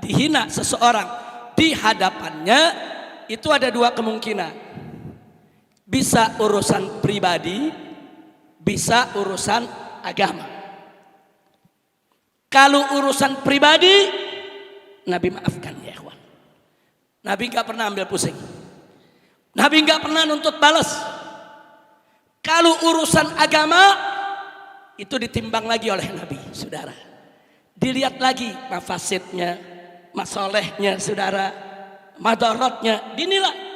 dihina seseorang di hadapannya, itu ada dua kemungkinan. Bisa urusan pribadi, bisa urusan agama. Kalau urusan pribadi, Nabi maafkan ya ikhwan. Nabi gak pernah ambil pusing. Nabi gak pernah nuntut balas. Kalau urusan agama, itu ditimbang lagi oleh Nabi, saudara. Dilihat lagi mafasidnya, masolehnya, saudara, madaratnya, dinilai.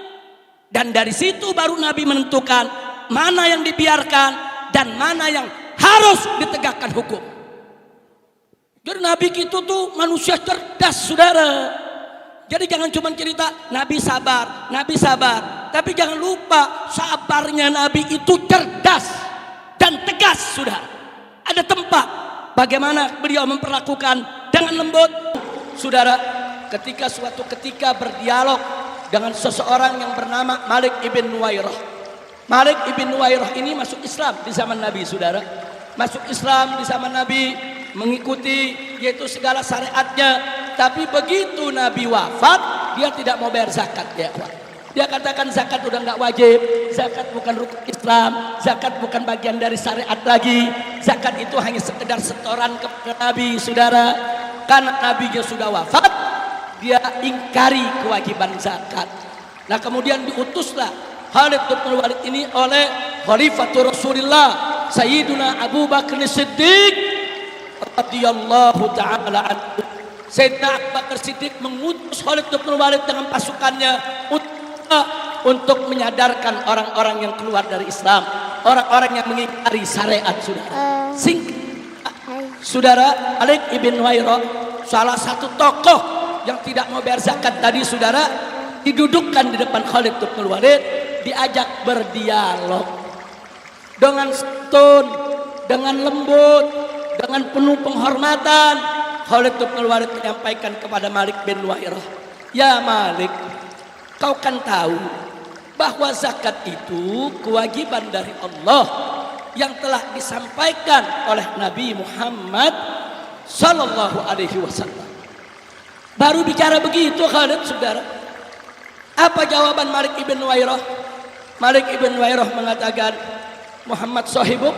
Dan dari situ baru Nabi menentukan mana yang dibiarkan dan mana yang harus ditegakkan hukum. Jadi Nabi itu tuh manusia cerdas, saudara. Jadi jangan cuma cerita Nabi sabar, Nabi sabar. Tapi jangan lupa sabarnya Nabi itu cerdas dan tegas, saudara. Ada tempat bagaimana beliau memperlakukan dengan lembut. Saudara, ketika suatu ketika berdialog dengan seseorang yang bernama Malik ibn Nuwairah. Malik ibn Nuwairah ini masuk Islam di zaman Nabi, saudara. Masuk Islam di zaman Nabi, mengikuti yaitu segala syariatnya. Tapi begitu Nabi wafat, dia tidak mau bayar zakat ya. Dia katakan zakat udah nggak wajib, zakat bukan rukun Islam, zakat bukan bagian dari syariat lagi. Zakat itu hanya sekedar setoran kepada Nabi, saudara. Karena Nabinya sudah wafat, dia ingkari kewajiban zakat. Nah kemudian diutuslah Khalid bin Walid ini oleh Khalifatul Rasulullah Sayyiduna Abu Bakar Siddiq radhiyallahu taala anhu. Sayyidina Abu Bakar Siddiq mengutus Khalid bin Walid dengan pasukannya untuk menyadarkan orang-orang yang keluar dari Islam, orang-orang yang mengingkari syariat, saudara. Saudara, Malik ibn Nuwairah, salah satu tokoh yang tidak mau bayar zakat tadi, saudara, didudukkan di depan Khalid bin Walid, diajak berdialog dengan santun, dengan lembut, dengan penuh penghormatan. Khalid bin Walid menyampaikan kepada Malik bin Nuwairah, "Ya Malik, kau kan tahu bahwa zakat itu kewajiban dari Allah yang telah disampaikan oleh Nabi Muhammad sallallahu alaihi wasallam." Baru bicara begitu Khalid, saudara. Apa jawaban Malik ibn Nuwairah? Malik ibn Nuwairah mengatakan, "Muhammad sahibuk,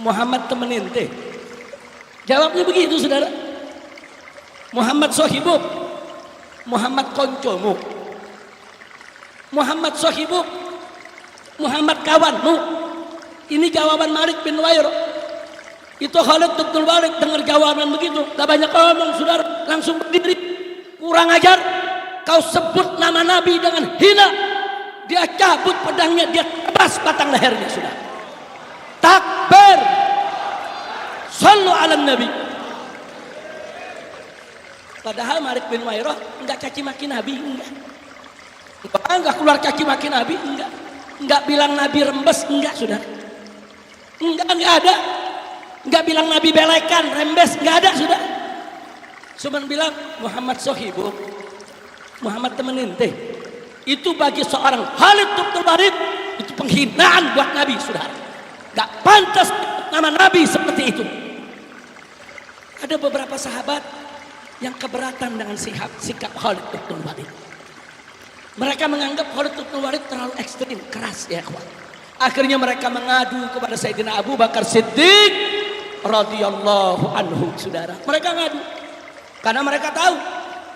Muhammad temen ente." Jawabnya begitu, saudara. Muhammad sahibuk, Muhammad koncomu. Muhammad sahibuk, Muhammad kawanmu. Ini jawaban Malik bin Nuwairah. Itu Khalid bin Walid dengar jawaban begitu, tak banyak ngomong, saudara, langsung berdiri. Kurang ajar, kau sebut nama Nabi dengan hina. Dia cabut pedangnya, dia tebas batang lehernya, sudah. Takbir, sallu ala Nabi. Padahal Malik bin Nuwairah enggak caci maki Nabi, enggak keluar caci maki Nabi, enggak bilang Nabi rembes, enggak, saudara. Enggak ada. Enggak bilang Nabi belekan, rembes, enggak ada, saudara. Cuma bilang Muhammad sahibuk, Muhammad temen ente. Itu bagi seorang Khalid bin Walid itu penghinaan buat Nabi, saudara. Enggak pantas nama Nabi seperti itu. Ada beberapa sahabat yang keberatan dengan sikap Khalid bin Walid. Mereka menganggap Khalid bin Walid terlalu ekstrim, keras ya kawan. Akhirnya mereka mengadu kepada Sayyidina Abu Bakar Siddiq radhiyallahu anhu, saudara. Mereka ngadu karena mereka tahu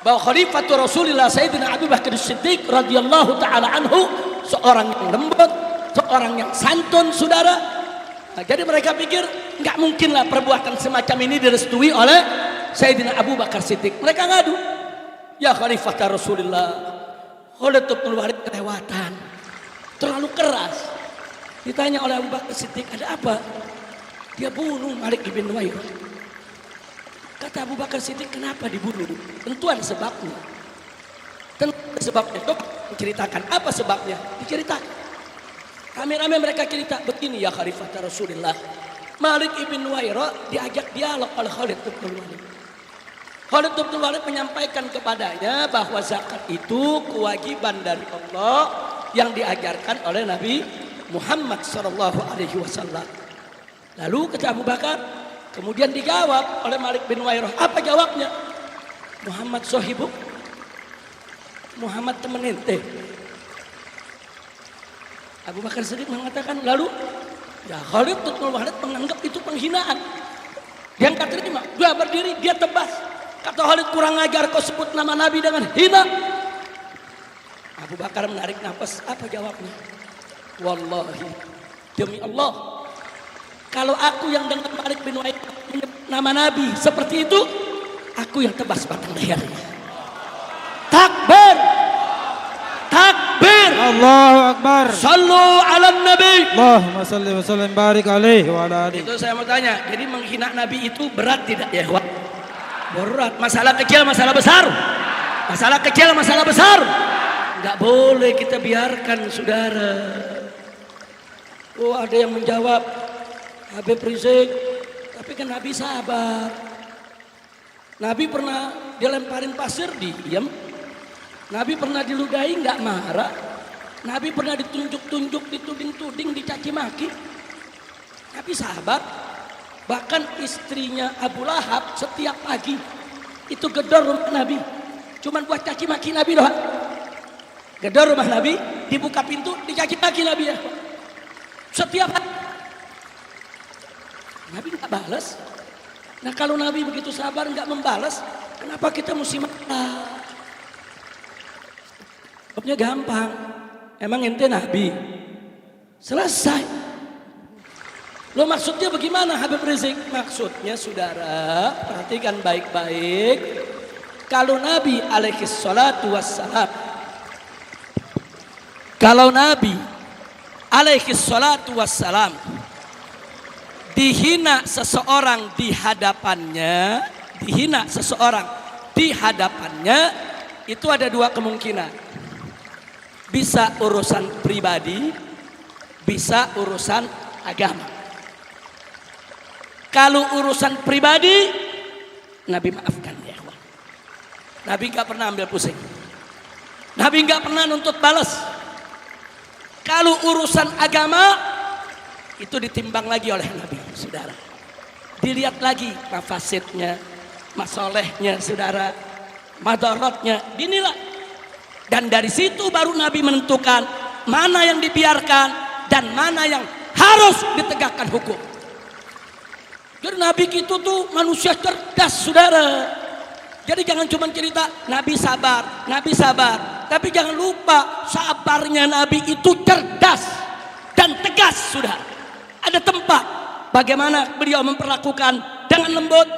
bahwa Khalifatul Rasulullah Sayyidina Abu Bakar Siddiq radhiyallahu taala anhu seorang yang lembut, seorang yang santun, saudara. Nah, jadi mereka pikir nggak mungkinlah perbuatan semacam ini direstui oleh Sayyidina Abu Bakar Siddiq. Mereka ngadu, "Ya Khalifatul Rasulullah, Khalid bin Walid kelewatan, terlalu keras." Ditanya oleh Abu Bakar Siddiq, "Ada apa?" "Dia bunuh Malik ibn Nuwairah." Kata Abu Bakar Siddiq, "Kenapa dibunuh?" "Tentu ada sebabnya." "Tentu ada sebabnya." Dok, menceritakan apa sebabnya? Diceritakan. Rame-rame mereka cerita, "Begini ya Khalifatul Rasulullah, Malik ibn Nuwairah diajak dialog oleh Khalid bin Walid. Khalid bin Walid menyampaikan kepadanya bahwa zakat itu kewajiban dari Allah yang diajarkan oleh Nabi Muhammad sallallahu alaihi wasallam." Lalu kata Abu Bakar, Kemudian dijawab oleh Malik bin Wairah. Apa jawabnya? Muhammad sohibuk, Muhammad teman ente. Abu Bakar Siddiq mengatakan, lalu ya Khalid bin Walid menganggap itu penghinaan. Dia angkat terima, dia berdiri, dia tebas. Kata Khalid, kurang ajar kau sebut nama Nabi dengan hina. Abu Bakar menarik nafas, apa jawabnya? Wallahi, demi Allah, kalau aku yang dengan Malik bin Walid menyebut nama Nabi seperti itu, aku yang tebas batang lehernya. Takbir, takbir, Allahu Akbar. sallu ala Nabi. Allahumma salli wa sallim barik alaihi wa ala alihi. Itu saya mau tanya, jadi menghina Nabi itu berat tidak ya? Berat. Masalah kecil, masalah besar. Masalah kecil, masalah besar. Enggak boleh kita biarkan, saudara. Oh, ada yang menjawab, Habib Rizik, tapi kan Nabi sabar. Nabi pernah dilemparin pasir, diam. Nabi pernah diludahi, nggak marah. Nabi pernah ditunjuk-tunjuk, dituding-tuding, dicaci maki. Nabi sahabat. Bahkan istrinya Abu Lahab setiap pagi itu gedor rumah Nabi. Cuman buat caci maki Nabi doang. Gedor rumah Nabi, dibuka pintu, dicaci maki Nabi ya. Setiap hari. Nabi nggak balas. Nah kalau Nabi begitu sabar nggak membalas, kenapa kita mesti marah? Jawabnya gampang. Emang ente Nabi? Selesai. Lo maksudnya bagaimana Habib Rizik? Maksudnya saudara, perhatikan baik-baik. Kalau Nabi alaihi salatu wassalam, kalau Nabi alaihi salatu wassalam dihina seseorang di hadapannya, dihina seseorang di hadapannya, itu ada dua kemungkinan. Bisa urusan pribadi, bisa urusan agama. Kalau urusan pribadi, Nabi maafkan ya. Nabi gak pernah ambil pusing. Nabi gak pernah nuntut balas. Kalau urusan agama, itu ditimbang lagi oleh Nabi, saudara. Dilihat lagi mafasidnya, masolehnya, saudara, madaratnya, dinilai. Dan dari situ baru Nabi menentukan mana yang dibiarkan dan mana yang harus ditegakkan hukum. Jadi Nabi itu tuh manusia cerdas, saudara. Jadi jangan cuma cerita Nabi sabar, Nabi sabar. Tapi jangan lupa sabarnya Nabi itu cerdas dan tegas, saudara. Ada tempat bagaimana beliau memperlakukan dengan lembut,